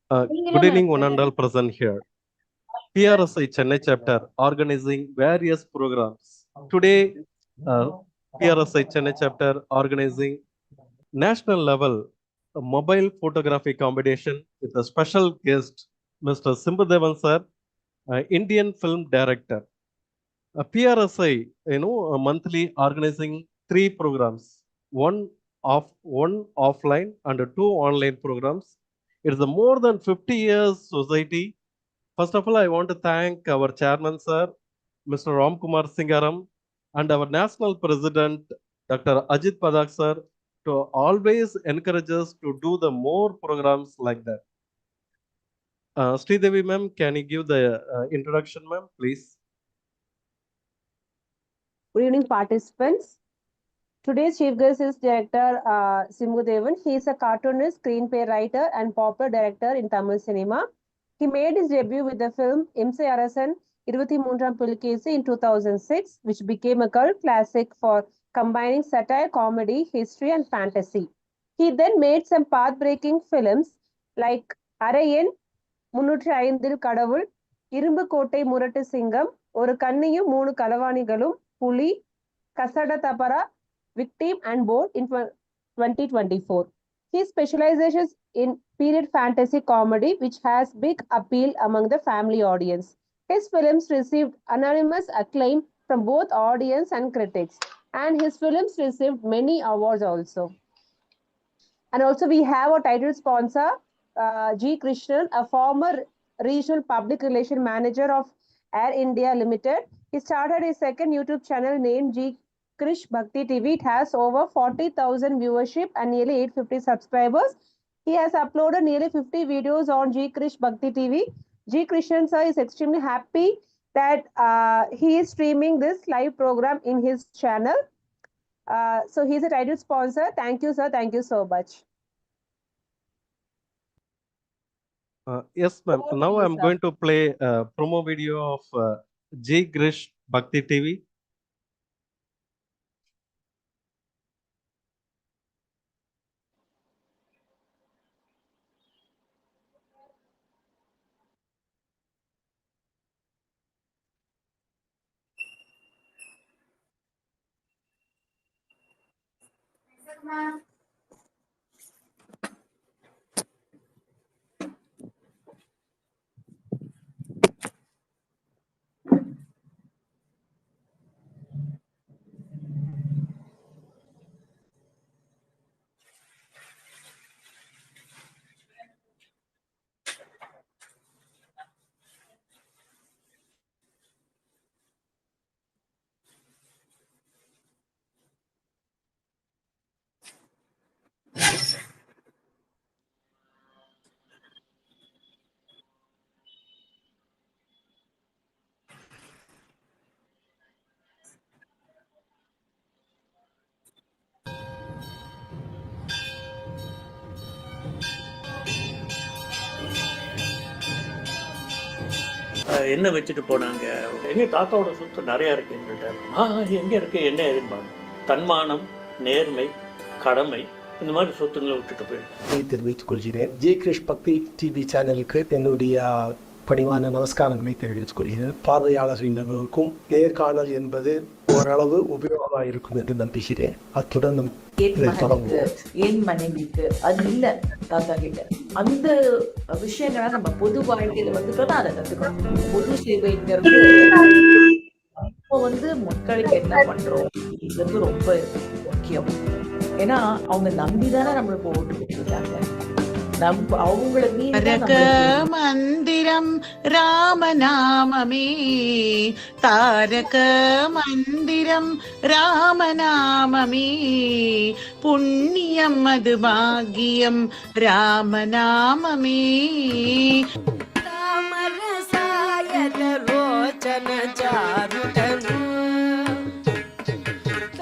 Good evening, one and all present here. PRSI Chennai chapter organizing various programs. Today, PRSI Chennai chapter organizing national level mobile photography competition with a special guest, Mr. Simbadevan sir, Indian film director. PRSI, monthly organizing three programs, one offline and two online programs. It is a more than 50 years society. First of all, I want to thank our chairman, sir, Mr. Ramkumar Singaram, and our national president, Dr. Ajit Padak, sir, to always encourage us to do the more programs like that. Sridevi ma'am, can you give the introduction, ma'am, please? Good evening, participants. Today's chief guest is director Simbudevan. He is a cartoonist, screenplay writer, and popular director in Tamil cinema. He made his debut with the film Imsai Arasan 23 Pulikesi in 2006, which became a cult classic for combining satire, comedy, history, and fantasy. He then made some path-breaking films like Arayan, 305 கடவுள், இரும்பு கோட்டை முரட்டு சிங்கம், ஒரு கண்ணியும் மூணு களவாணிகளும், புலி, கசட தபரா, Victim, and Bold in 2024. He specializes in period fantasy comedy, which has big appeal among the family audience. His films received unanimous acclaim from both audience and critics, and his films received many awards also. And also we have a title sponsor, G. Krishnan, a former regional public relation manager of Air India Limited. He started his second YouTube channel named G. Krish Bhakti TV. It has over 40,000 viewership and nearly 850 subscribers. He has uploaded nearly 50 videos on G. Krish Bhakti TV. G. Krishnan sir is extremely happy that he is streaming this live program in his channel. So he is a title sponsor. Thank you, sir. Thank you so much. Yes, ma'am. Now I'm going to play a promo video of G. Krish Bhakti TV. என்ன வச்சுட்டு போனாங்க, எங்கள் தாத்தாவோட சொத்து நிறையா இருக்குது எங்கள்கிட்ட. எங்கே இருக்குது என்ன எதிர்பார்க்க, தன்மானம், நேர்மை, கடமை, இந்த மாதிரி சொத்துங்களை விட்டுட்டு போயிட்டேன். தெரிவித்துக் கொள்கிறேன். ஜி கிரிஷ் பக்தி டிவி சேனலுக்கு என்னுடைய பணிவான நமஸ்காரங்களை தெரிவித்துக் கொள்கிறேன். பார்வையாளர்களுக்கும் நேர்காணல் என்பது ஓரளவு உபயோகமாக இருக்கும் என்று நம்புகிறேன். அத்துடன் என் மனைவிக்கு அது இல்லை தாத்தா கிட்ட அந்த விஷயங்களை நம்ம பொது வாழ்க்கையில வந்துட்டோம்னா அதை கத்துக்கணும். பொது சேவைங்கிறது இப்போ மக்களுக்கு என்ன பண்றோம் இது ரொம்ப முக்கியம். ஏன்னா அவங்க நம்பிதானே நம்மளுக்கு ஓட்டு கொடுத்துருக்காங்க. மந்திரம் ராமநாமமே, தாரக மந்திரம் ராமநாமமே, புண்ணியம் அது பாக்கியம் ராமநாமமே. ராமரசாயன லோச்சன சாருடனு,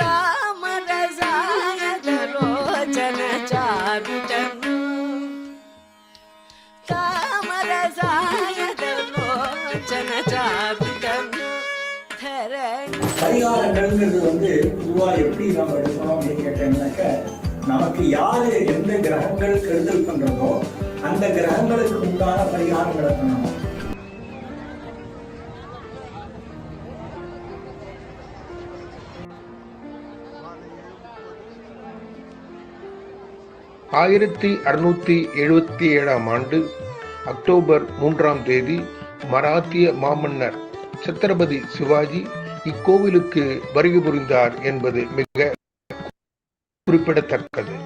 ராமரசாயன லோச்சன சாருடனு, பரிகாரங்கள்ங்கிறது பொதுவா எப்படி நம்ம எடுக்கணும் அப்படின்னு கேட்டீங்கன்னாக்க, நமக்கு யாரு எந்த கிரகங்கள் கெடுதல் பண்றதோ அந்த கிரகங்களுக்கு உண்டான பரிகாரங்களை பண்ணணும். ஆயிரத்தி 677 ஆண்டு அக்டோபர் 3 மராத்திய மாமன்னர் சத்ரபதி சிவாஜி இக்கோவிலுக்கு வருகை புரிந்தார் என்பது மிக குறிப்பிடத்தக்கது.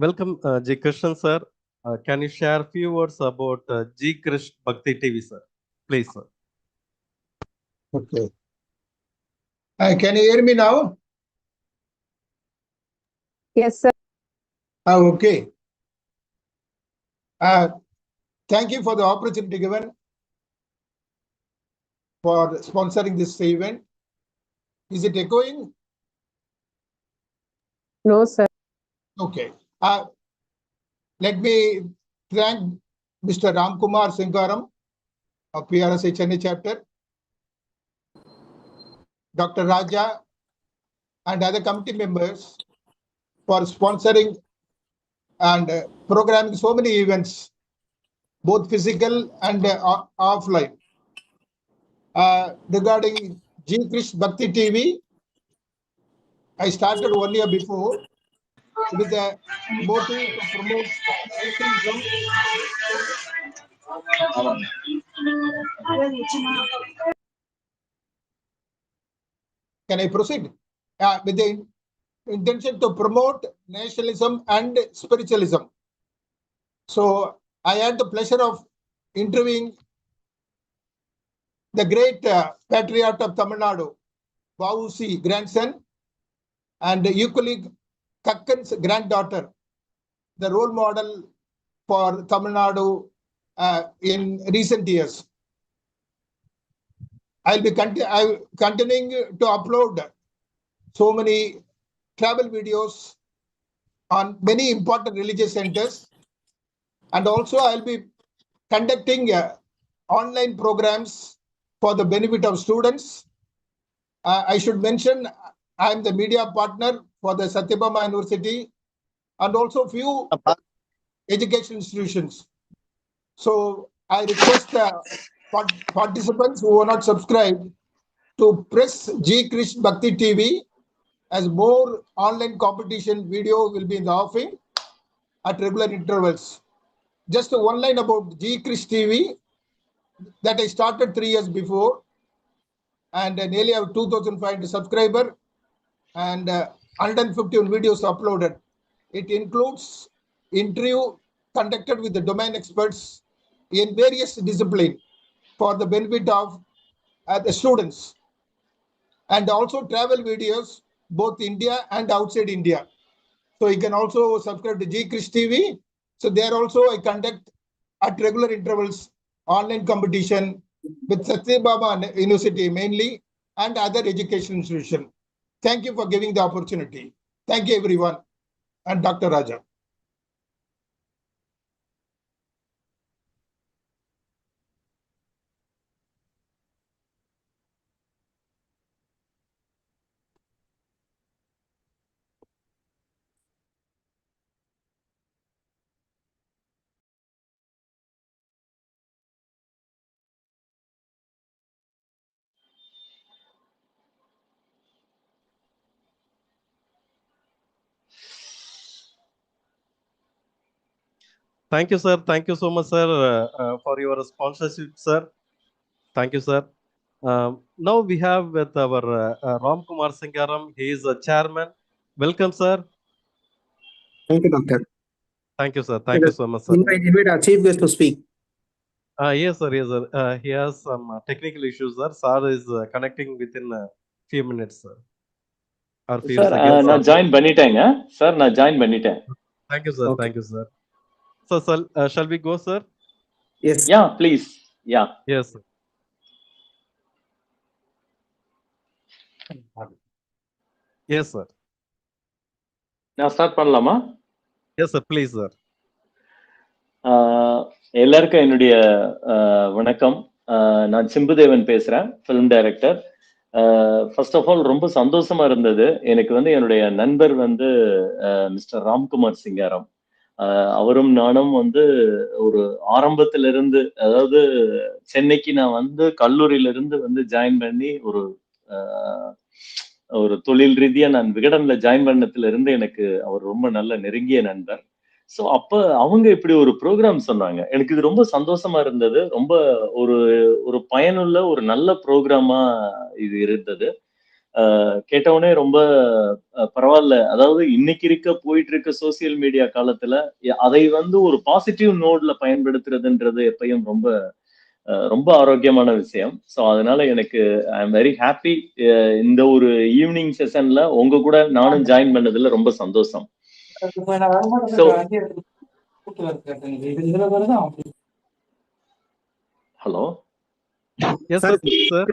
Welcome, G. Krishnan sir. Can you share few words about G. Krish Bhakti TV, sir? Please, sir. Okay. Can you hear me now? Yes, sir. Okay. Thank you for the opportunity given for sponsoring this event. Is it echoing? No, sir. Okay. Let me thank Mr. Ramkumar Singaram of PRSI Chennai chapter, Dr. Raja and other committee members for sponsoring and programming so many events, both physical and offline. Regarding G. Krish Bhakti TV, I started 1 year before with the motive to promote nationalism. Can I proceed? With the intention to promote nationalism and spiritualism. So I had the pleasure of interviewing the great patriarch of Tamil Nadu, Vausi grandson, and equally Kakkan's granddaughter, the role model for Tamil Nadu in recent years. I'll be continuing to upload so many travel videos on many important religious centers, and also I'll be conducting online programs for the benefit of students. I should mention I'm the media partner for the Satyabama University and also few education institutions. So I request participants who are not subscribed to press G. Krish Bhakti TV, as more online competition video will be in the offering at regular intervals. Just one line about G. Krish TV that I started 3 years before, and nearly have 2,500 subscribers and 151 videos uploaded. It includes interview conducted with the domain experts in various disciplines for the benefit of the students, and also travel videos both India and outside India. So you can also subscribe to G. Krish TV. So there also I conduct at regular intervals online competition with Satyabama University mainly and other education institutions. Thank you for giving the opportunity. Thank you everyone, and Dr. Raja. Thank you, sir. Thank you so much, sir, for your sponsorship, sir. Thank you, sir. Now we have with our Ram Kumar Singaram. He is a chairman. Welcome, sir. Thank you, Doctor. Thank you, sir. Thank you so much, sir. Invite our chief guest to speak. Yes, sir. Yes, sir. He has some technical issues, sir. Sir is connecting within a few minutes, sir. Or few Sir, seconds. நான் join பண்ணிட்டேங்க sir, நான் join பண்ணிட்டேன். Thank you, sir. Okay. Thank you, sir. So, shall we go, sir? Yes. Yeah, please. Yeah. Yes, sir. Yes, sir. நான் start பண்ணலாமா? Yes, sir. Please, sir. எல்லாருக்கும் என்னுடைய வணக்கம். நான் சிம்புதேவன் பேசுறேன், film director. First of all ரொம்ப சந்தோஷமா இருந்தது. எனக்கு வந்து என்னுடைய நண்பர் வந்து மிஸ்டர் ராம்குமார் சிங்காரம், அவரும் நானும் வந்து ஒரு ஆரம்பத்திலிருந்து, அதாவது சென்னைக்கு நான் வந்து கல்லூரியிலிருந்து வந்து ஜாயின் பண்ணி ஒரு தொழில் ரீதியா நான் விகடன்ல ஜாயின் பண்ணதுல இருந்து எனக்கு அவர் ரொம்ப நல்ல நெருங்கிய நண்பர். ஸோ அப்ப அவங்க இப்படி ஒரு ப்ரோக்ராம் சொன்னாங்க. எனக்கு இது ரொம்ப சந்தோஷமா இருந்தது. ரொம்ப ஒரு ஒரு பயனுள்ள ஒரு நல்ல ப்ரோக்ராமா இது இருந்தது. கேட்டவுடனே ரொம்ப பரவாயில்ல. அதாவது இன்னைக்கு போயிட்டு இருக்க சோசியல் மீடியா காலத்துல அதை வந்து ஒரு பாசிட்டிவ் நோட்ல பயன்படுத்துறதுன்றது எப்பயும் ரொம்ப ஆரோக்கியமான விஷயம். ஸோ அதனால எனக்கு ஐ எம் வெரி ஹாப்பி. இந்த ஒரு ஈவினிங் செஷன்ல உங்க கூட நானும் ஜாயின் பண்ணதுல ரொம்ப சந்தோஷம். So hello, yes sir. Sir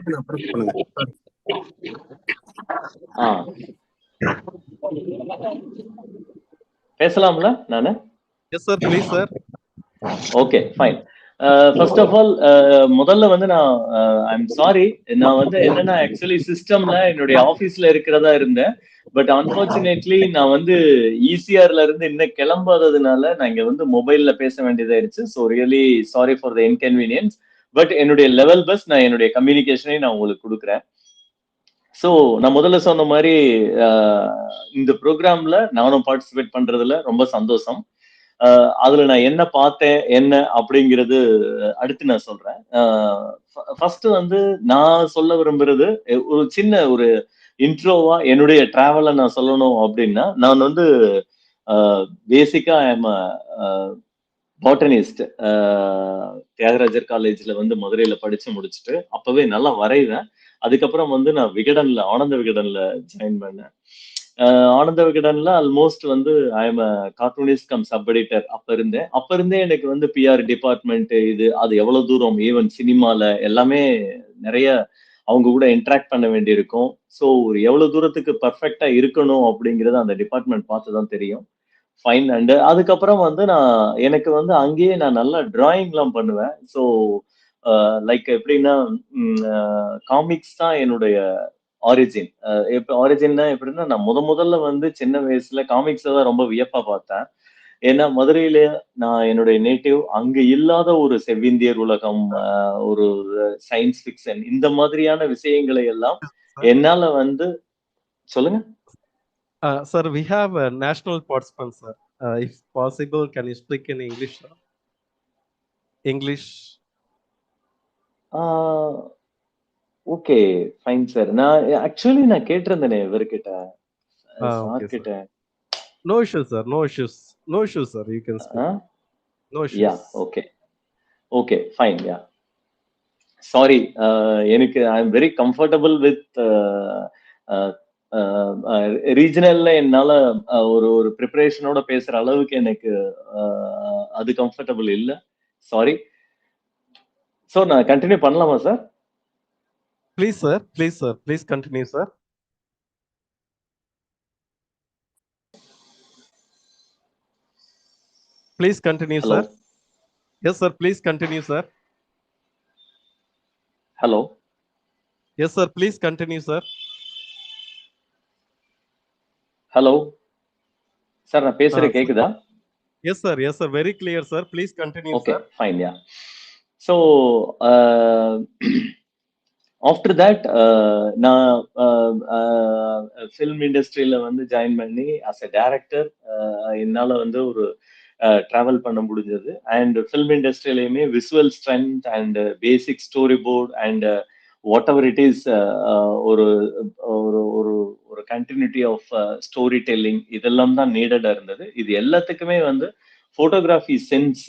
பேசலாம்ல நானு? Yes sir, please sir. Okay, fine. First of all முதல்ல வந்து நான் ஐம் சாரி. நான் வந்து என்னன்னா ஆக்சுவலி சிஸ்டம்ல என்னுடைய ஆபீஸ்ல இருக்கிறதா இருந்தேன். பட் அன்பார்ச்சுனேட்லி நான் வந்து ஈசிஆர்ல இருந்து இன்னும் கிளம்பாததுனால நான் இங்க வந்து மொபைல்ல பேச வேண்டியதாயிருச்சு. So really sorry for the inconvenience. But என்னுடைய லெவல் பெஸ்ட் நான் என்னுடைய கம்யூனிகேஷனை நான் உங்களுக்கு கொடுக்குறேன். ஸோ நான் முதல்ல சொன்ன மாதிரி இந்த ப்ரோக்ராம்ல நானும் பார்ட்டிசிபேட் பண்றதுல ரொம்ப சந்தோஷம். அதுல நான் என்ன பார்த்தேன் என்ன அப்படிங்கிறது அடுத்து நான் சொல்றேன். ஃபர்ஸ்ட் வந்து நான் சொல்ல விரும்புறது ஒரு சின்ன ஒரு இன்ட்ரோவா என்னுடைய டிராவலை நான் சொல்லணும் அப்படின்னா, நான் வந்து பேசிக்கா ஐ எம் பாட்டனிஸ்ட். தியாகராஜர் காலேஜ்ல வந்து மதுரையில படிச்சு முடிச்சுட்டு அப்பவே நல்லா வரைவேன். அதுக்கப்புறம் வந்து நான் விகடன்ல ஆனந்த விகடன்ல ஜாயின் பண்ணேன். ஆனந்த விகடன்ல ஆல்மோஸ்ட் வந்து I am cartoonist come sub editor அப்ப இருந்தே எனக்கு வந்து பிஆர் டிபார்ட்மெண்ட் இது அது எவ்வளவு தூரம் ஈவன் சினிமால எல்லாமே நிறைய அவங்க கூட இன்டராக்ட் பண்ண வேண்டியிருக்கும். ஸோ ஒரு எவ்வளவு தூரத்துக்கு பர்ஃபெக்டா இருக்கணும் அப்படிங்கறது அந்த டிபார்ட்மெண்ட் பார்த்துதான் தெரியும். ஃபைன். அண்ட் அதுக்கப்புறம் வந்து எனக்கு வந்து அங்கேயே நான் நல்லா டிராயிங் எல்லாம் பண்ணுவேன். ஸோ லைக் எப்படின்னா காமிக்ஸ் தான் என்னுடைய ஆரிஜின். ஆரிஜின்னா எப்படின்னா நான் முதல்ல வந்து சின்ன வயசுல காமிக்ஸ் தான் ரொம்ப வியப்பா பார்த்தேன். ஏன்னா மதுரையில நான் என்னுடைய நேட்டிவ், அங்க இல்லாத ஒரு செவ்விந்தியர் உலகம், ஒரு சயின்ஸ் ஃபிக்ஷன் இந்த மாதிரியான விஷயங்களை எல்லாம் என்னால வந்து சொல்லுங்க. Sir, we have a national participant, sir. If possible, can you speak in English, sir? English. Okay, fine sir. நான் ஆக்சுவலி நான் கேட்டிருந்தேனே இவர்கிட்ட, சார் கிட்ட. No issues, sir. No issues. No issues, sir. You can speak. No issues. Yeah, okay. Okay, fine, yeah. Sorry, எனக்கு I am very comfortable with ரீஜனல்ல என்னால ஒரு ப்ரிப்பரேஷனோட பேசுற அளவுக்கு எனக்கு அது கம்ஃபர்டபுள் இல்ல. சாரி. ஸோ நான் கண்டினியூ பண்ணலாமா sir? Please, sir. Please, sir. Please continue, sir. Please continue, Hello. sir. Yes, sir. Please continue, sir. Hello. Yes, sir. Please continue, sir. Hello. Sir, நான் பேசுறது கேக்குதா? Yes, sir. Yes, sir. Very clear, sir. Please continue, okay, sir. Okay, fine, yeah. So, after that, நான் film இண்டஸ்ட்ரியில வந்து join பண்ணி as a director என்னால வந்து ஒரு டிராவல் பண்ண முடிஞ்சது. அண்ட் ஃபிலிம் இண்டஸ்ட்ரியிலையுமே visual strength and basic story board and whatever it is ஒரு ஒரு ஒரு கண்டினியூட்டி ஆஃப் ஸ்டோரி டெல்லிங் இதெல்லாம் தான் நீடடா இருந்தது. இது எல்லாத்துக்குமே வந்து போட்டோகிராஃபி சென்ஸ்,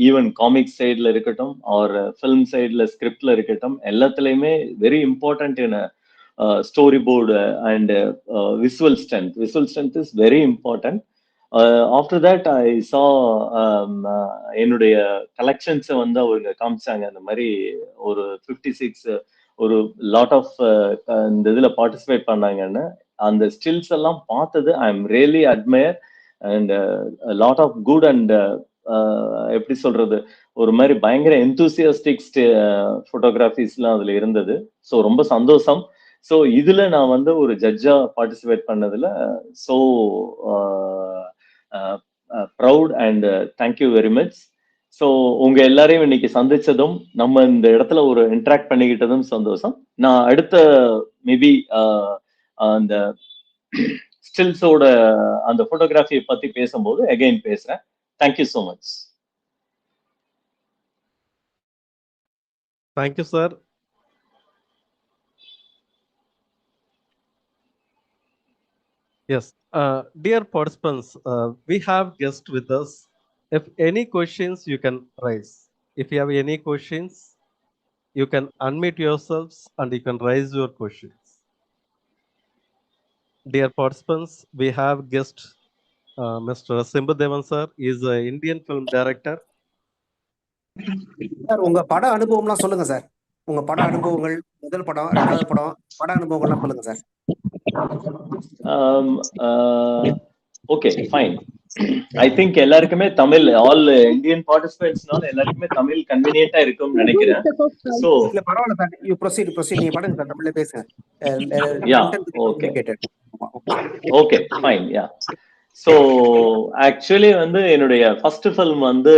ஈவன் காமிக் சைட்ல இருக்கட்டும் ஆர் ஃபிலிம் சைட்ல ஸ்கிரிப்ட்ல இருக்கட்டும், எல்லாத்துலயுமே very important in story board and visual strength. Visual strength is very important. After that I சா என்னுடைய கலெக்ஷன்ஸை வந்து அவங்க காமிச்சாங்க. அந்த மாதிரி ஒரு 56 ஒரு லாட் ஆஃப் இந்த இதுல பார்ட்டிசிபேட் பண்ணாங்கன்னு. அந்த ஸ்டில்ஸ் எல்லாம் பார்த்தது I am really admire and a lot of good and எப்படி சொல்றது, ஒரு மாதிரி பயங்கர எந்தூசியாஸ்டிக் ஃபோட்டோகிராஃபிஸ்லாம் அதுல இருந்தது. ஸோ ரொம்ப சந்தோஷம். ஸோ இதுல நான் வந்து ஒரு ஜட்ஜா பார்ட்டிசிபேட் பண்ணதுல so proud and thank you very much. So உங்க எல்லாரையும் இன்னைக்கு சந்திச்சதும் நம்ம இந்த இடத்துல ஒரு இன்டராக்ட் பண்ணிக்கிட்டதும் சந்தோஷம். நான் அடுத்த மேபி அந்த ஸ்டில்ஸோட அந்த போட்டோகிராஃபியை பத்தி பேசும்போது அகைன் பேசுறேன். Thank you so much. Thank you sir. Yes, dear participants, we have guests with us. If any questions, you can raise. If you have any questions, you can unmute yourselves and you can raise your questions. Dear participants, we have guest Mr. Simbu Devan sir. He is an Indian film director. Sir உங்க பட அனுபவம்லாம் சொல்லுங்க sir. உங்க பட அனுபவங்கள், முதல் படம், இரண்டாவது படம், பட அனுபவங்கள்லாம் சொல்லுங்க sir. Okay fine. I think எல்லாருக்குமே தமிழ், ஆல் இந்தியன் பார்ட்டிசிபென்ட்ஸ்னால எல்லாருக்குமே தமிழ் கன்வீனியன்ட்டா இருக்கும்னு நினைக்கிறேன். சோ இல்ல பரவாயில்ல சார், யூ ப்ரொசீட் நீங்க பண்ணுங்க சார், தமிழ்ல பேசுங்க. Yeah okay okay fine. Yeah so actually வந்து என்னுடைய ஃபர்ஸ்ட் ஃபில்ம் வந்து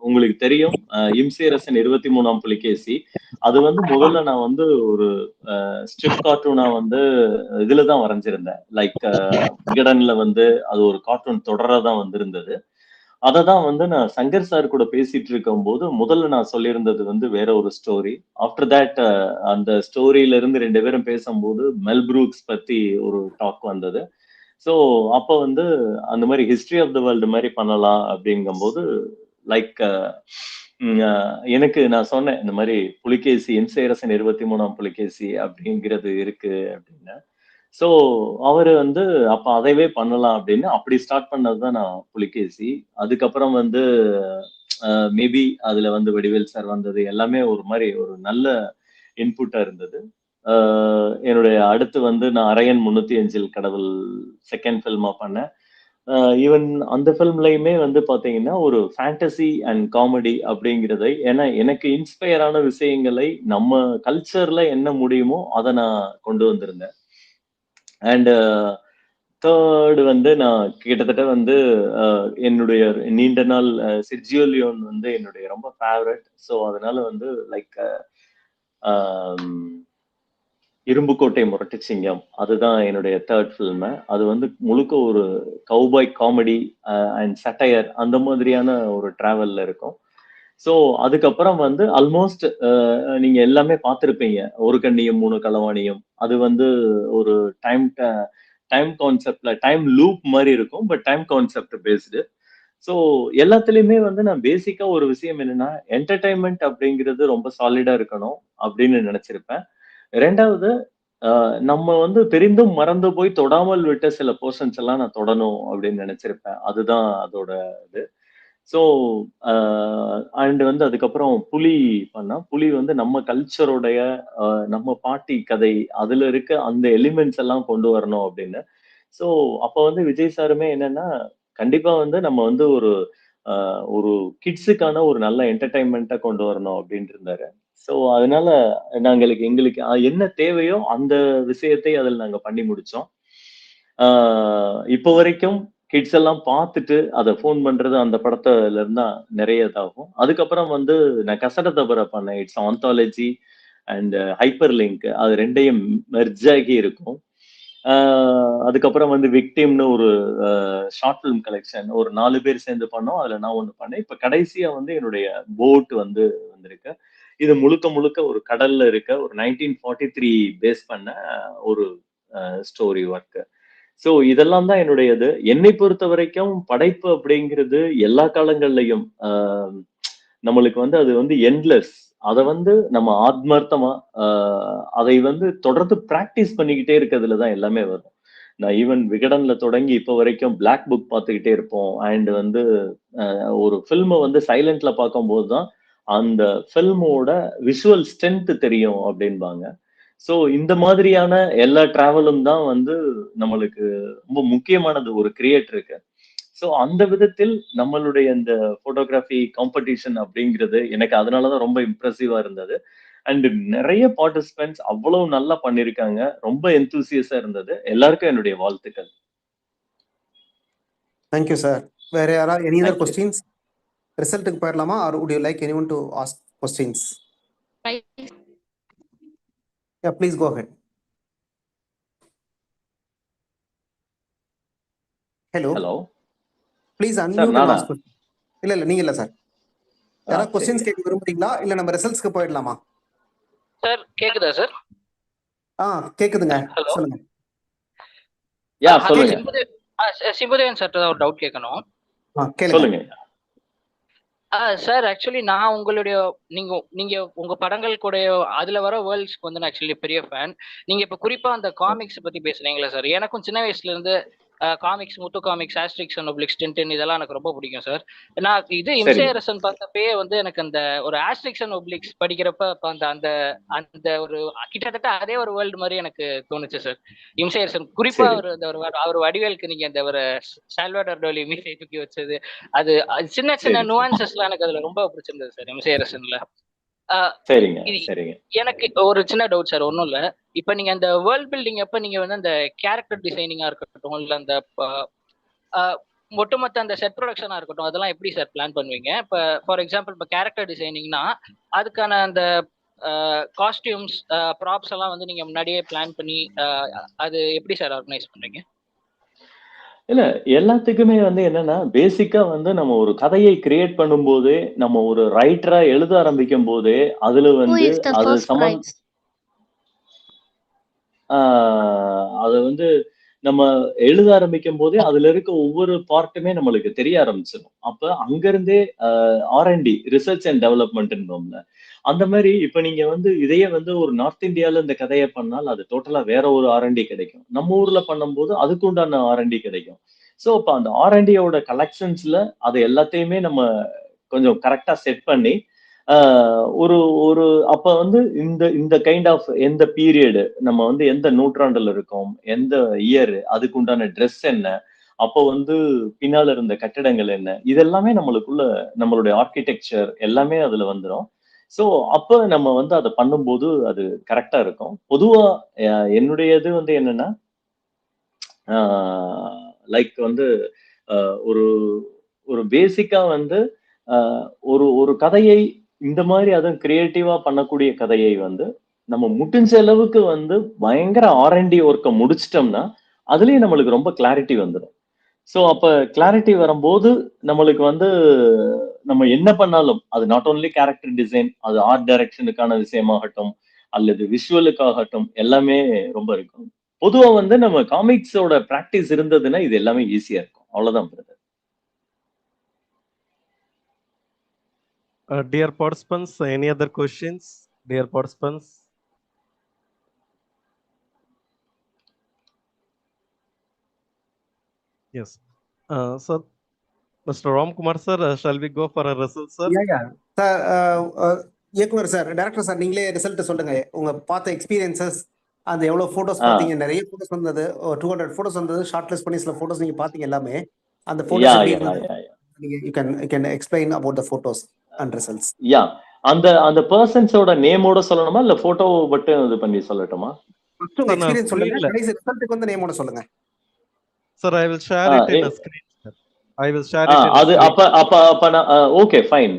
உங்களுக்கு தெரியும், இம்சேரசன் 23ஆம் புலிகேசி. அது வந்து முதல்ல நான் வந்து ஒரு ஸ்ட்ரிப் கார்ட்டூனா வந்து இதுலதான் வரைஞ்சிருந்தேன். லைக் விகடன்ல வந்து அது ஒரு கார்ட்டூன் தொடரதான் வந்திருந்தது. அததான் வந்து நான் சங்கர் சார் கூட பேசிட்டு இருக்கும் போது முதல்ல நான் சொல்லியிருந்தது வந்து வேற ஒரு ஸ்டோரி. ஆஃப்டர் தட் அந்த ஸ்டோரியில இருந்து 2 பேரும் பேசும்போது மெல் ப்ரூக்ஸ் பத்தி ஒரு டாக் வந்தது. ஸோ அப்போ வந்து அந்த மாதிரி ஹிஸ்டரி ஆஃப் த வேர்ல்டு மாதிரி பண்ணலாம் அப்படிங்கும்போது லைக் எனக்கு நான் சொன்னேன் இந்த மாதிரி புலிகேசி, இம்சேரசன் 23ஆம் புலிகேசி அப்படிங்கிறது இருக்கு அப்படின்னு. ஸோ அவரு வந்து அப்ப அதைவே பண்ணலாம் அப்படின்னு அப்படி ஸ்டார்ட் பண்ணதுதான் நான் புலிகேசி. அதுக்கப்புறம் வந்து மேபி அதுல வந்து வடிவேல் சார் வந்தது எல்லாமே ஒரு மாதிரி ஒரு நல்ல இன்புட்டா இருந்தது. என்னுடைய அடுத்து வந்து நான் அரையன் 305 கடவுள் செகண்ட் ஃபில்மா பண்ணேன். ஈவன் அந்த ஃபில்ம்லயுமே வந்து பாத்தீங்கன்னா ஒரு ஃபேண்டசி அண்ட் காமெடி அப்படிங்கிறதை, ஏன்னா எனக்கு இன்ஸ்பயரான விஷயங்களை நம்ம கல்ச்சர்ல என்ன முடியுமோ அதை நான் கொண்டு வந்திருந்தேன். அண்ட் தேர்டு வந்து நான் கிட்டத்தட்ட வந்து என்னுடைய நீண்ட நாள் செர்ஜியோ லியோன் வந்து என்னுடைய ரொம்ப ஃபேவரட். ஸோ அதனால வந்து லைக் இரும்புக்கோட்டை முரட்டு சிங்கம் அதுதான் என்னுடைய தேர்ட் ஃபில்ம். அது வந்து முழுக்க ஒரு கவுபாய் காமெடி அண்ட் சட்டையர் அந்த மாதிரியான ஒரு டிராவல்ல இருக்கும். ஸோ அதுக்கப்புறம் வந்து ஆல்மோஸ்ட் நீங்க எல்லாமே பார்த்துருப்பீங்க. ஒரு கண்ணியம் 3 களவாணியம், அது வந்து ஒரு டைம் கான்செப்ட்ல டைம் லூப் மாதிரி இருக்கும், but time concept based. So எல்லாத்துலயுமே வந்து நான் பேசிக்கா ஒரு விஷயம் என்னன்னா, என்டர்டைன்மெண்ட் அப்படிங்கிறது ரொம்ப சாலிடா இருக்கணும் அப்படின்னு நினைச்சிருப்பேன். ரெண்டாவது நம்ம வந்து தெரிந்தும் மறந்து போய் தொடாமல் விட்ட சில போர்ஷன்ஸ் எல்லாம் நான் தொடணும் அப்படின்னு நினைச்சிருப்பேன். அதுதான் அதோட இது. ஸோ அண்ட் வந்து அதுக்கப்புறம் புலி பண்ணா, புலி வந்து நம்ம கல்ச்சருடைய நம்ம பாட்டி கதை அதுல இருக்க அந்த எலிமெண்ட்ஸ் எல்லாம் கொண்டு வரணும் அப்படின்னு. ஸோ அப்ப வந்து விஜய் சாருமே என்னன்னா, கண்டிப்பா வந்து நம்ம வந்து ஒரு கிட்ஸுக்கான ஒரு நல்ல என்டர்டைன்மெண்ட்டா கொண்டு வரணும் அப்படின்ட்டு இருந்தாரு. ஸோ அதனால எங்களுக்கு என்ன தேவையோ அந்த விஷயத்தை அதில் நாங்க பண்ணி முடிச்சோம். இப்போ வரைக்கும் கிட்ஸ் எல்லாம் பார்த்துட்டு அதை ஃபோன் பண்றது அந்த படத்துல இருந்தா நிறைய இதாகும். அதுக்கப்புறம் வந்து நான் கசட தபர பண்ணேன். It's anthology and hyper link, அது ரெண்டையும் மெர்ஜ் ஆகி இருக்கும். அதுக்கப்புறம் வந்து விக்டிம்னு ஒரு ஷார்ட் ஃபிலிம் கலெக்ஷன் ஒரு 4 பேர் சேர்ந்து பண்ணோம். அதுல நான் ஒண்ணு பண்ணேன். இப்ப கடைசியா வந்து என்னுடைய போட் வந்து வந்திருக்கு. இது முழுக்க ஒரு கடல்ல இருக்க ஒரு 1943 பேஸ் பண்ண ஒரு ஸ்டோரி ஒர்க். ஸோ இதெல்லாம் தான் என்னுடையது. என்னை பொறுத்த வரைக்கும் படைப்பு அப்படிங்கிறது எல்லா காலங்கள்லையும் நம்மளுக்கு வந்து அது வந்து எண்ட்லெஸ். அதை வந்து நம்ம ஆத்மார்த்தமா அதை வந்து தொடர்ந்து பிராக்டிஸ் பண்ணிக்கிட்டே இருக்கிறதுலதான் எல்லாமே வரும். நான் ஈவன் விகடன்ல தொடங்கி இப்போ வரைக்கும் பிளாக் புக் பார்த்துக்கிட்டே இருப்போம். அண்ட் வந்து ஒரு ஃபில்மை வந்து சைலண்ட்ல பார்க்கும்போது தான் அந்த ஃபில்மோட விஷுவல் ஸ்ட்ரென்த் தெரியும் அப்படின்பாங்க. ஸோ இந்த மாதிரியான எல்லா டிராவலும் தான் வந்து நம்மளுக்கு ரொம்ப முக்கியமானது ஒரு கிரியேட்டருக்கு. ஸோ அந்த விதத்தில் நம்மளுடைய இந்த போட்டோகிராஃபி காம்படிஷன் அப்படிங்கிறது எனக்கு அதனாலதான் ரொம்ப இம்ப்ரெசிவா இருந்தது. அண்ட் நிறைய பார்ட்டிசிபென்ட்ஸ் அவ்வளவு நல்லா பண்ணிருக்காங்க. ரொம்ப எந்தூசியஸா இருந்தது. எல்லாருக்கும் என்னுடைய வாழ்த்துக்கள். Thank you sir. வேற யாராவது any other Thank you. Questions? ரிசல்ட்டுக்கு போயிடலாமா? Or would you like anyone to ask questions? Yeah please go ahead. Hello hello please sir, unmute and நானா? ஆஸ்க். இல்ல நீங்க இல்ல சார். யாராவது சரி. கொஸ்டின்ஸ் கேட்க விரும்புறீங்களா இல்ல நம்ம ரிசல்ட்ஸ்க்கு போயிடலாமா? சார் கேக்குதா சார்? கேக்குதுங்க. ஹலோ. சொல்லுங்க. யா சொல்லுங்க. சிம்புதேவன் சார் ஒரு டவுட் கேட்கணும். கேளுங்க. சொல்லுங்க. சார் ஆக்சுவலி நான் உங்களுடைய நீங்க உங்க படங்கள் கூட அதுல வர வேர்ல்ட்ஸ்க்கு வந்து நான் ஆக்சுவலி பெரிய ஃபேன். நீங்க இப்ப குறிப்பா அந்த காமிக்ஸ் பத்தி பேசுறீங்களா சார்? எனக்கும் சின்ன வயசுல இருந்து comics, Muthu comics, Asterix and Obelix, Tintin இதெல்லாம் எனக்கு ரொம்ப பிடிக்கும் சார். நான் இது சரி. இம்சையரசன் பார்த்தப்பயே வந்து எனக்கு அந்த ஒரு ஆஸ்ட்ரிக்ஸ் அண்ட் ஒப்ளிக்ஸ் படிக்கிறப்ப அந்த அந்த அந்த ஒரு கிட்டத்தட்ட அதே ஒரு வேர்ல்டு மாதிரி எனக்கு தோணுச்சு சார். இம்சையரசன் குறிப்பா சரி. அவர் வடிவேலுக்கு நீங்க அந்த ஒரு சால்வாடர் டோலி மீசை தூக்கி வச்சது, அது சின்ன சின்ன சரி. நுவான்சஸ்லாம் எனக்கு அதுல ரொம்ப பிடிச்சிருந்தது சார் இம்சையரசன்ல. சரிங்க. இது சரிங்க. எனக்கு ஒரு சின்ன டவுட் சார், ஒன்றும் இல்லை. இப்போ நீங்க அந்த வேர்ல்ட் பில்டிங் அப்ப நீங்க வந்து அந்த கேரக்டர் டிசைனிங்கா இருக்கட்டும், இல்ல அந்த ஒட்டுமொத்த அந்த செட் ப்ரொடக்ஷனா இருக்கட்டும், அதெல்லாம் எப்படி சார் பிளான் பண்ணுவீங்க? இப்போ ஃபார் எக்ஸாம்பிள் இப்போ கேரக்டர் டிசைனிங்னா அதுக்கான அந்த காஸ்டியூம்ஸ், ப்ராப்ஸ் எல்லாம் வந்து நீங்க முன்னாடியே பிளான் பண்ணி அது எப்படி சார் ஆர்கனைஸ் பண்றீங்க? இல்ல, எல்லாத்துக்குமே வந்து என்னன்னா பேசிக்கா வந்து நம்ம ஒரு கதையை கிரியேட் பண்ணும்போதே, நம்ம ஒரு ரைட்டரா எழுத ஆரம்பிக்கும் போதே அதுல வந்து அது வந்து நம்ம எழுத ஆரம்பிக்கும் போதே அதுல இருக்க ஒவ்வொரு பார்ட்டுமே நம்மளுக்கு தெரிய ஆரம்பிச்சிடும். அப்ப அங்கிருந்தே R&D, ரிசர்ச் அண்ட் டெவலப்மெண்ட்னோம்ல, அந்த மாதிரி இப்ப நீங்க வந்து இதையே வந்து ஒரு நார்த் இந்தியால இந்த கதையை பண்ணால் அது டோட்டலா வேற ஒரு R&D கிடைக்கும். நம்ம ஊர்ல பண்ணும்போது அதுக்கு உண்டான R&D கிடைக்கும். சோ அப்ப அந்த R&Dயோட கலெக்ஷன்ஸ்ல அது எல்லாத்தையுமே நம்ம கொஞ்சம் கரெக்டா செட் பண்ணி ஒரு ஒரு அப்ப வந்து இந்த இந்த கைண்ட் ஆஃப் எந்த பீரியடு நம்ம வந்து எந்த நூற்றாண்டுல இருக்கோம், எந்த இயர், அதுக்கு உண்டான ட்ரெஸ் என்ன, அப்போ வந்து பின்னால இருந்த கட்டிடங்கள் என்ன, இதெல்லாமே நம்மளுக்குள்ள நம்மளுடைய ஆர்கிடெக்சர் எல்லாமே அதுல வந்துடும். சோ அப்ப நம்ம வந்து அதை பண்ணும்போது அது கரெக்டா இருக்கும். பொதுவா என்னுடைய வந்து என்னன்னா லைக் வந்து ஒரு ஒரு பேசிக்கா வந்து ஒரு ஒரு கதையை இந்த மாதிரி அதுவும் கிரியேட்டிவா பண்ணக்கூடிய கதையை வந்து நம்ம முடிஞ்ச அளவுக்கு வந்து பயங்கர R&D ஒர்க்கை முடிச்சிட்டோம்னா அதுலயும் நம்மளுக்கு ரொம்ப கிளாரிட்டி வந்துடும். சோ அப்ப கிளாரிட்டி வரும்போது நம்மளுக்கு வந்து நம்ம என்ன பண்ணாலும் அது நாட் ஓன்லி கேரக்டர் டிசைன், அது ஆர்ட் டைரக்ஷனுக்கான விஷயமாகட்டும் அல்லது விஷுவலுக்காகட்டும் எல்லாமே ரொம்ப இருக்கும். பொதுவா வந்து நம்ம காமிக்ஸோட பிராக்டிஸ் இருந்ததுன்னா இது எல்லாமே ஈஸியா இருக்கும். அவ்வளவுதான் brother. Dear participants, any other questions? Dear participants? Yes. Sir, Mr. Ramkumar sir, shall we go for a result, sir? Sir, இயக்குனர் சார், டைரக்டர் சார், நீங்களே ரிசல்ட் சொல்லுங்க. உங்க பார்த்த எக்ஸ்பீரியன்சஸ், அந்த எவ்வளவு போட்டோஸ் பாத்தீங்க? நிறைய போட்டோஸ் வந்தது, 200 போட்டோஸ் வந்தது. ஷார்ட் லிஸ்ட் பண்ணி சில போட்டோஸ் நீங்க பாத்தீங்க. எல்லாமே அந்த போட்டோஸ் எப்படி இருந்தது? you can explain about the photos and results. அந்த அந்த பர்சன்ஸோட நேமோட சொல்லணுமா இல்ல போட்டோ மட்டும் இது பண்ணி சொல்லட்டுமா? ஃபர்ஸ்ட் உங்க எக்ஸ்பீரியன்ஸ் சொல்லுங்க, கடைசி ரிசல்ட்க்கு வந்து நேமோட சொல்லுங்க. Sir, I will share it in a screen, sir. I will share it in அது அப்ப நான் ஓகே ஃபைன்.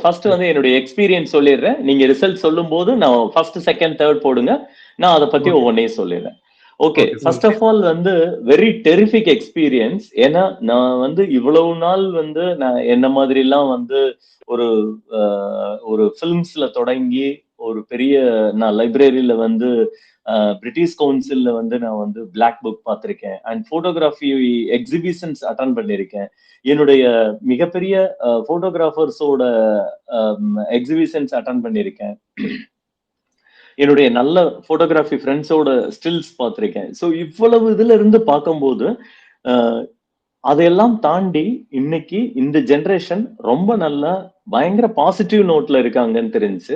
ஃபர்ஸ்ட் வந்து என்னோட எக்ஸ்பீரியன்ஸ் சொல்லிடுறேன். நீங்க ரிசல்ட் சொல்லும்போது நான் ஃபர்ஸ்ட், செகண்ட், தேர்ட் போடுங்க. நான் அதை பத்தி ஒவ்வொன்றையும் சொல்லிடுறேன். ஓகே, ஃபர்ஸ்ட் ஆஃப் ஆல் வந்து வெரி டெரிஃபிக் எக்ஸ்பீரியன்ஸ். ஏன்னா நான் வந்து இவ்வளவு நாள் வந்து நான் என்ன மாதிரி எல்லாம் வந்து ஒரு ஃபிலிம்ஸ்ல தொடங்கி ஒரு பெரிய நான் லைப்ரரியில வந்து பிரிட்டிஷ் கவுன்சில்ல வந்து நான் வந்து பிளாக் புக் பார்த்திருக்கேன் அண்ட் போட்டோகிராஃபி எக்ஸிபிஷன்ஸ் அட்டன் பண்ணியிருக்கேன். என்னுடைய மிகப்பெரிய போட்டோகிராஃபர்ஸோட எக்ஸிபிஷன்ஸ் அட்டன் பண்ணியிருக்கேன். என்னுடைய நல்ல போட்டோகிராஃபி ஃப்ரெண்ட்ஸோட ஸ்டில்ஸ் பார்த்திருக்கேன். ஸோ இவ்வளவு இதுல இருந்து பார்க்கும்போது அதையெல்லாம் தாண்டி இன்னைக்கு இந்த ஜென்ரேஷன் ரொம்ப நல்லா பயங்கர பாசிட்டிவ் நோட்ல இருக்காங்கன்னு தெரிஞ்சு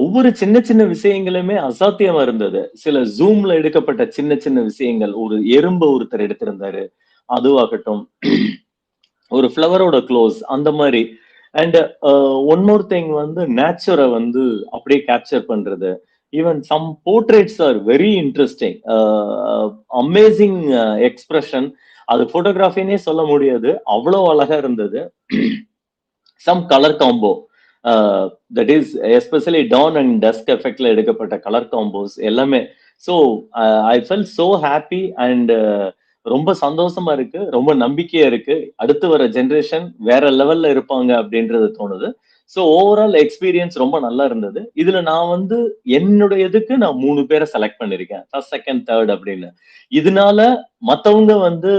ஒவ்வொரு சின்ன சின்ன விஷயங்களுமே அசாத்தியமா இருந்தது. சில ஜூம்ல எடுக்கப்பட்ட சின்ன சின்ன விஷயங்கள், ஒரு எறும்பு ஒருத்தர் எடுத்திருந்தாரு, அதுவாகட்டும், ஒரு ஃப்ளவரோட க்ளோஸ் அந்த மாதிரி. அண்ட் ஒன் மோர் திங் வந்து நேச்சரை வந்து அப்படியே கேப்சர் பண்றது. Even some portraits are very interesting, amazing expression. அது போட்டோகிராஃபினே சொல்ல முடியாது, அவ்வளோ அழகா இருந்தது. Some colour combo, that is especially dawn and dusk எஃபெக்ட்ல எடுக்கப்பட்ட கலர் காம்போஸ் எல்லாமே. So I felt so happy and ரொம்ப சந்தோஷமா இருக்கு, ரொம்ப நம்பிக்கையா இருக்கு. அடுத்து வர ஜென்ரேஷன் வேற லெவல்ல இருப்பாங்க அப்படின்றது தோணுது. ஸோ ஓவரால் எக்ஸ்பீரியன்ஸ் ரொம்ப நல்லா இருந்தது. இதுல நான் வந்து என்னுடைய இதுக்கு நான் 3 பேரை செலக்ட் பண்ணிருக்கேன், ஃபர்ஸ்ட் செகண்ட் தேர்ட் அப்படின்னு. இதனால மத்தவங்க வந்து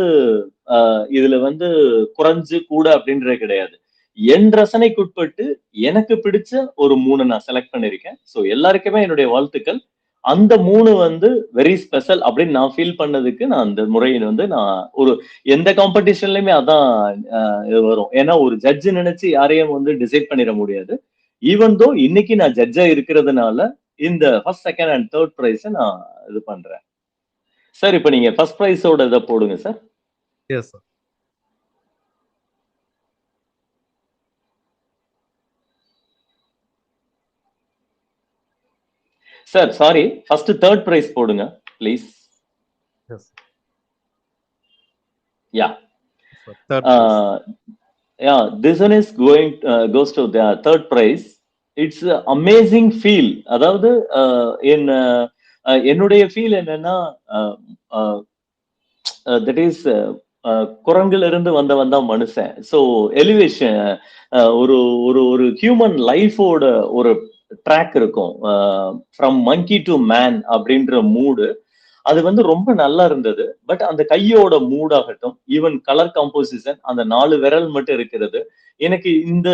இதுல வந்து குறைஞ்சு கூட அப்படின்றது கிடையாது. என் ரசனைக்குட்பட்டு எனக்கு பிடிச்ச ஒரு 3 நான் செலக்ட் பண்ணிருக்கேன். ஸோ எல்லாருக்குமே என்னுடைய வாழ்த்துக்கள். அந்த 3 வந்து வெரி ஸ்பெஷல் அப்படின்னு நான் ஃபீல் பண்ணதுக்கு நான் அந்த முறையில் வந்து நான் ஒரு எந்த காம்படிஷன்லயுமே அதான் இது வரும். ஏன்னா ஒரு ஜட்ஜ் நினைச்சு யாரையும் வந்து டிசைட் பண்ணிட முடியாது. ஈவன் தோ இன்னைக்கு நான் ஜட்ஜா இருக்கிறதுனால இந்த first second and third prize நான் இது பண்றேன். சார் இப்ப நீங்க ஃபர்ஸ்ட் பிரைஸோட இதை போடுங்க sir. Yes sir. Sir sorry, first third prize போடுங்க please. Yes yeah third prize. yeah, this one is going goes to the third prize. It's a amazing feel. அதாவது என்னுடைய ஃபீல் என்னன்னா that is குரங்குல இருந்து வந்தவன் தான் மனுஷன். ஸோ எலிவேஷன், ஒரு ஒரு ஒரு ஹியூமன் லைஃபோட ஒரு ட்ராக் இருக்கும், ஃப்ரம் மங்கி டு மேன் அப்படின்ற மூடு. அது வந்து ரொம்ப நல்லா இருந்தது. பட் அந்த கையோட மூடாகட்டும், ஈவன் கலர் காம்போசிஷன், அந்த 4 விரல் மட்டும் இருக்கிறது, எனக்கு இந்த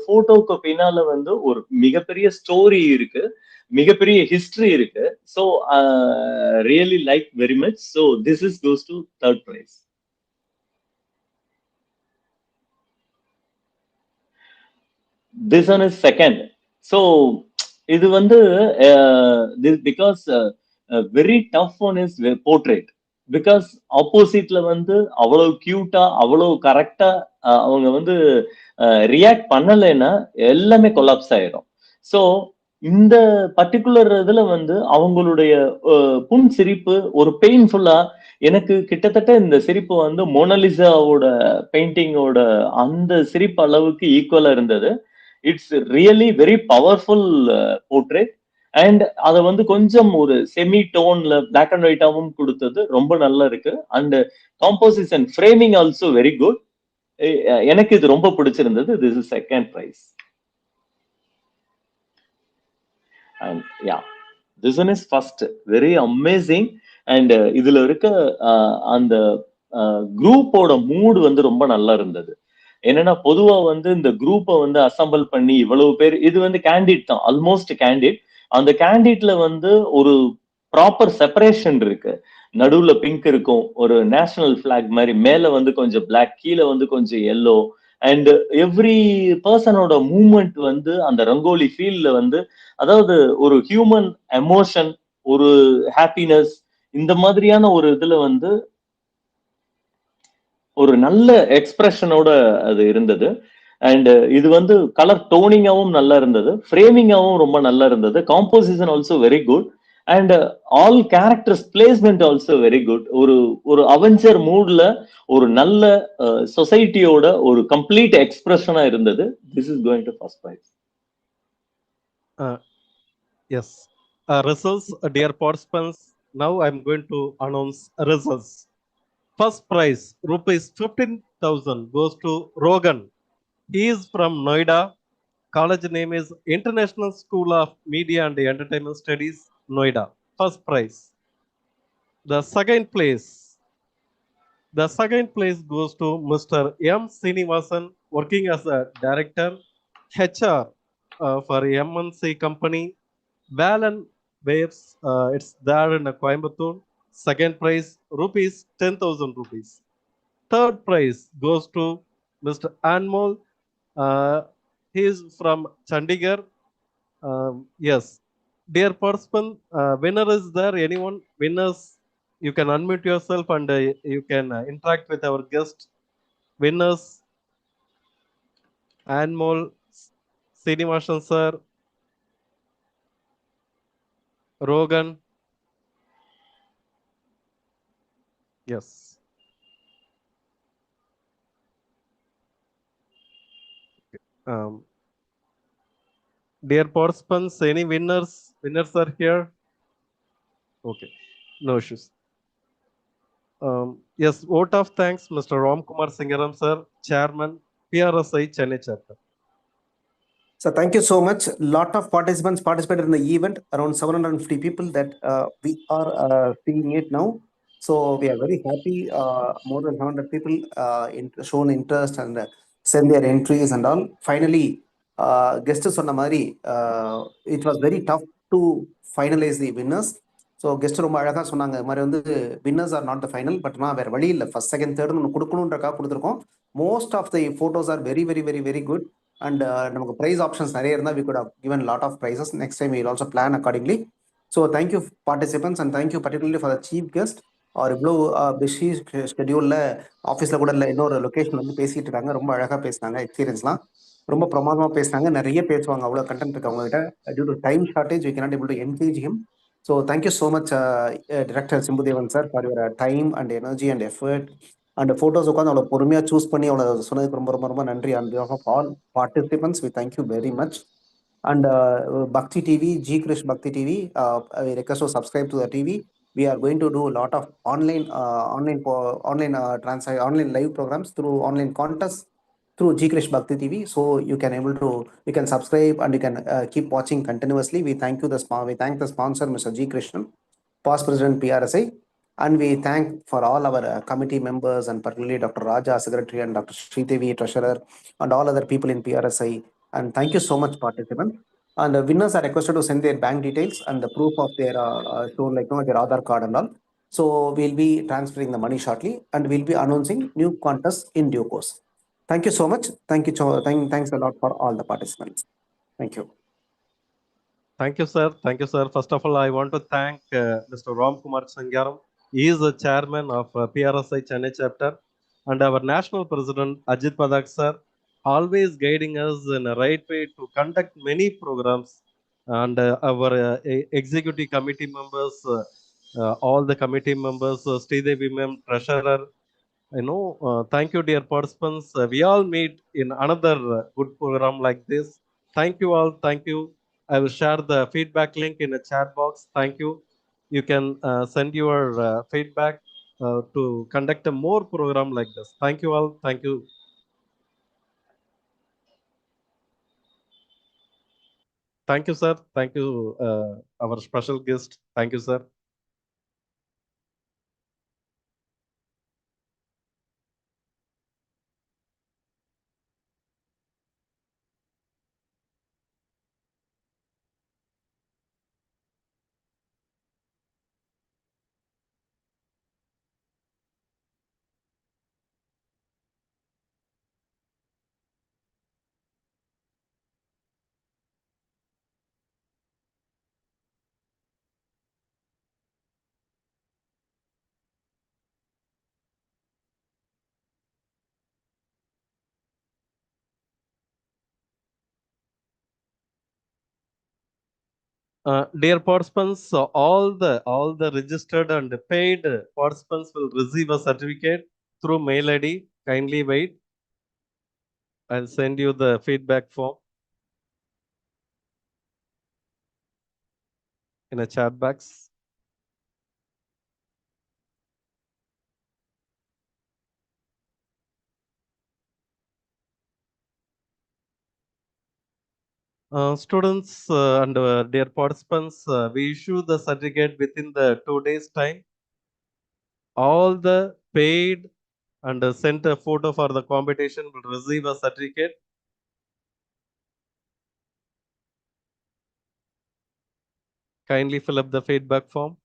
போட்டோக்கு பின்னால வந்து ஒரு மிகப்பெரிய ஸ்டோரி இருக்கு, மிகப்பெரிய ஹிஸ்டரி இருக்கு. So really like very much. So this is goes to third prize. This one is second. So இது வந்து because very tough one is portrait. Because ஆப்போசிட்ல வந்து அவ்வளவு கியூட்டா அவ்வளவு கரெக்டா அவங்க வந்து ரியாக்ட் பண்ணலைன்னா எல்லாமே கொலாப்ஸ் ஆயிரும். ஸோ இந்த பர்டிகுலர் இதுல வந்து அவங்களுடைய புன் சிரிப்பு ஒரு பெயின்ஃபுல்லா, எனக்கு கிட்டத்தட்ட இந்த சிரிப்பு வந்து மோனலிசாவோட பெயிண்டிங்கோட அந்த சிரிப்பு அளவுக்கு ஈக்குவலா இருந்தது. It's really very powerful portrait. And அதை வந்து கொஞ்சம் ஒரு செமி டோன்ல பிளாக் அண்ட் ஒயிட்டாவும் கொடுத்தது ரொம்ப நல்லா இருக்கு. And composition framing also very good. எனக்கு இது ரொம்ப பிடிச்சிருந்தது. This is second prize. And yeah, this one is first. Very amazing. And இதுல இருக்க அந்த குரூப்போட மூடு வந்து ரொம்ப நல்லா இருந்தது. என்னன்னா பொதுவா வந்து இந்த குரூப்பை வந்து அசம்பிள் பண்ணி இவ்வளவு பேர், இது வந்து கேண்டிட் தான், ஆல்மோஸ்ட் கேண்டிட். அந்த கேண்டிட்ல வந்து ஒரு ப்ராப்பர் செப்பரேஷன் இருக்கு. நடுவுல பிங்க் இருக்கும், ஒரு நேஷனல் பிளாக் மாதிரி, மேல வந்து கொஞ்சம் பிளாக், கீழே வந்து கொஞ்சம் எல்லோ. அண்ட் எவ்ரி பர்சனோட மூவ்மெண்ட் வந்து அந்த ரங்கோலி ஃபீல்ட்ல வந்து, அதாவது ஒரு ஹியூமன் எமோஷன், ஒரு ஹாப்பினஸ், இந்த மாதிரியான ஒரு இதுல வந்து ஒரு நல்ல எக்ஸ்பிரஷனோட அது இருந்தது. அண்ட் இது வந்து கலர் டோனிங்காவும் நல்லா இருந்தது, ஃப்ரேமிங்காவும் ரொம்ப நல்லா இருந்தது, composition also very good. And all characters placement also very good. ஒரு ஒரு அவெஞ்சர் மூட்ல ஒரு நல்ல சொசைட்டியோட ஒரு கம்ப்ளீட் எக்ஸ்பிரஷனா இருந்தது. This is going to first prize. Yes. Results, dear participants. Now I'm going to announce results. First prize, rupees 15,000 goes to Rogan. He is from Noida. College name is International School of Media and Entertainment Studies, Noida. First prize. The second place goes to Mr. M. Srinivasan, working as a director, HR for MNC company, Valan Waves. It's there in Coimbatore. Second prize, rupees 10,000 rupees. Third prize goes to Mr. Anmol. He is from Chandigarh. Yes. Dear participant, winner is there? Anyone? Winners, you can unmute yourself and you can interact with our guest. Winners, Anmol Srinivasan sir, Rogan. Yes. Um, Dear participants, any winners? Winners are here. Okay, no issues. Yes, vote of thanks, Mr. Ram Kumar Singaram sir, Chairman, PRSI Chennai chapter. So thank you so much. Lot of participants participated in the event, around 750 people that we are seeing it now. So we are very happy. More than 700 people shown interest and send their entries and all. Finally, guest சொன்ன மாதிரி it was very tough to finalize the winners. So guest ரொம்ப அழகாக சொன்னாங்க. இது மாதிரி வந்து winners are not the final, but நான் வேறு வழி இல்லை, ஃபர்ஸ்ட் செகண்ட் தேர்ட்னு ஒன்று கொடுக்கணுன்றக்காக கொடுத்துருக்கோம். Most of the photos are very very very very good. And நமக்கு ப்ரைஸ் ஆப்ஷன்ஸ் நிறைய இருந்தால் we could have given lot of prizes. Next time we will also plan accordingly. So thank you participants and thank you particularly for the chief guest. அவர் இவ்வளோ busy ஸ்கெடியூலில் ஆஃபீஸில் கூட இல்லை, இன்னொரு location வந்து பேசிகிட்டு இருக்காங்க. ரொம்ப அழகாக பேசினாங்க, எக்ஸ்பீரியன்ஸ்லாம் ரொம்ப பிரமாதமாக பேசினாங்க. நிறைய பேசுவாங்க, அவ்வளோ கண்டென்ட் இருக்கு அவங்ககிட்ட. Due to time shortage we cannot able to engage him. So thank you so much, Director Simbudevan sir, for your time and energy and effort. And photos உட்காந்து அவ்வளோ பொறுமையாக சூஸ் பண்ணி அவ்வளோ சொன்னதுக்கு ரொம்ப ரொம்ப ரொம்ப நன்றி. On behalf of all participants, we thank you very much. And Bhakti TV, G Krish Bhakti TV, I request to subscribe to the TV. We are going to do a lot of online online live programs through online contests through G Krish Bhakti TV. So you can subscribe and you can keep watching continuously. We thank the sponsor, Mr. G Krishnan, past president PRSI. And we thank for all our committee members and particularly Dr. Raja, secretary, and Dr. Sridevi, treasurer, and all other people in PRSI. And thank you so much, participants. And the winners are requested to send their bank details and the proof of their shown, like their Aadhaar card and all. So we'll be transferring the money shortly and we'll be announcing new contests in due course. Thank you so much. Thanks a lot for all the participants. Thank you. Thank you, sir. Thank you, sir. First of all, I want to thank Mr. Ram Kumar Sangaram. He is the chairman of PRSI Chennai chapter, and our national president Ajit Padak sir, always guiding us in a right way to conduct many programs, and our executive committee members, all the committee members, Sridevi ma'am, treasurer. Thank you, dear participants. We all meet in another good program like this. Thank you all. Thank you. I will share the feedback link in the chat box. Thank you. You can send your feedback to conduct a more program like this. Thank you all. Thank you. Thank you, sir. Thank you, our special guest. Thank you, sir. Dear participants, so all the registered and paid participants will receive a certificate through mail ID. Kindly wait. I'll send you the feedback form in a chat box. Students and dear participants, we issue the certificate within the 2 days time. All the paid and sent a photo for the competition will receive a certificate. Kindly fill up the feedback form.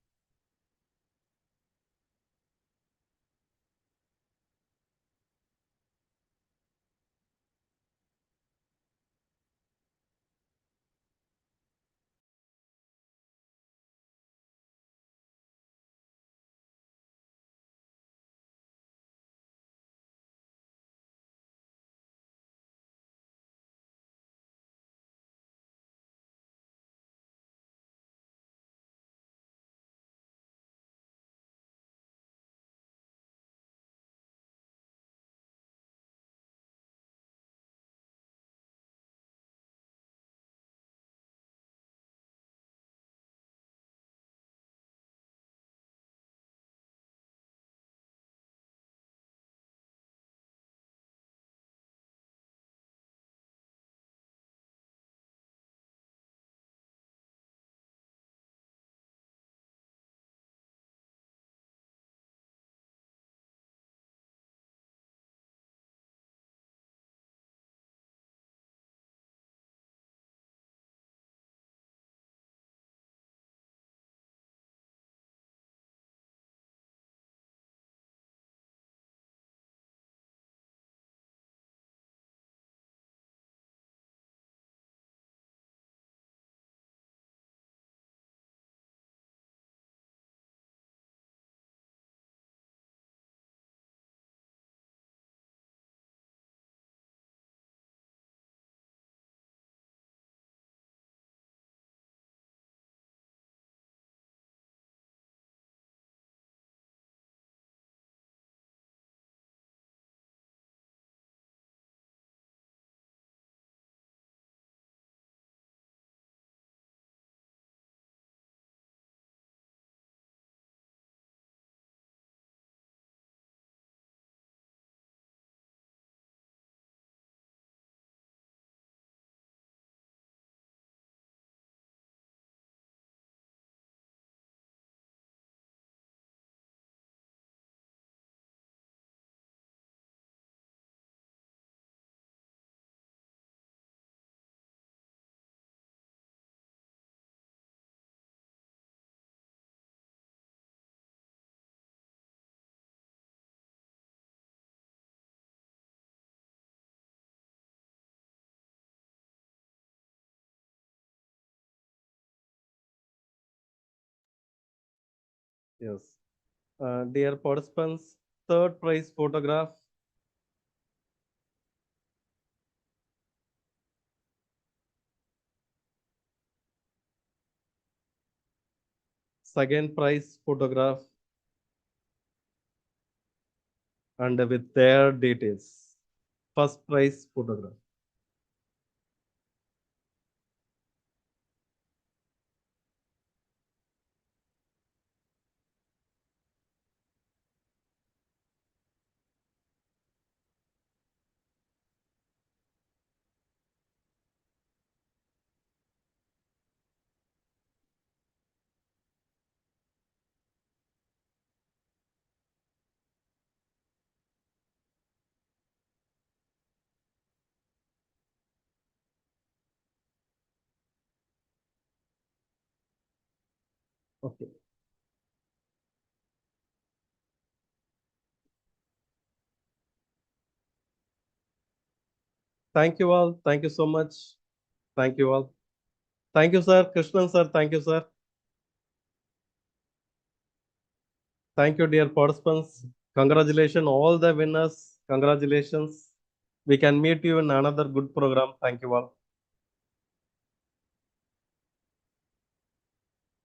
Yes. Dear participants, third prize photograph. Second prize photograph. And with their details. First prize photograph. Okay. Thank you all. Thank you so much. Thank you all. Thank you, sir. Krishnan, sir. Thank you, sir. Thank you, dear participants. Congratulations, all the winners. Congratulations. We can meet you in another good program. Thank you all.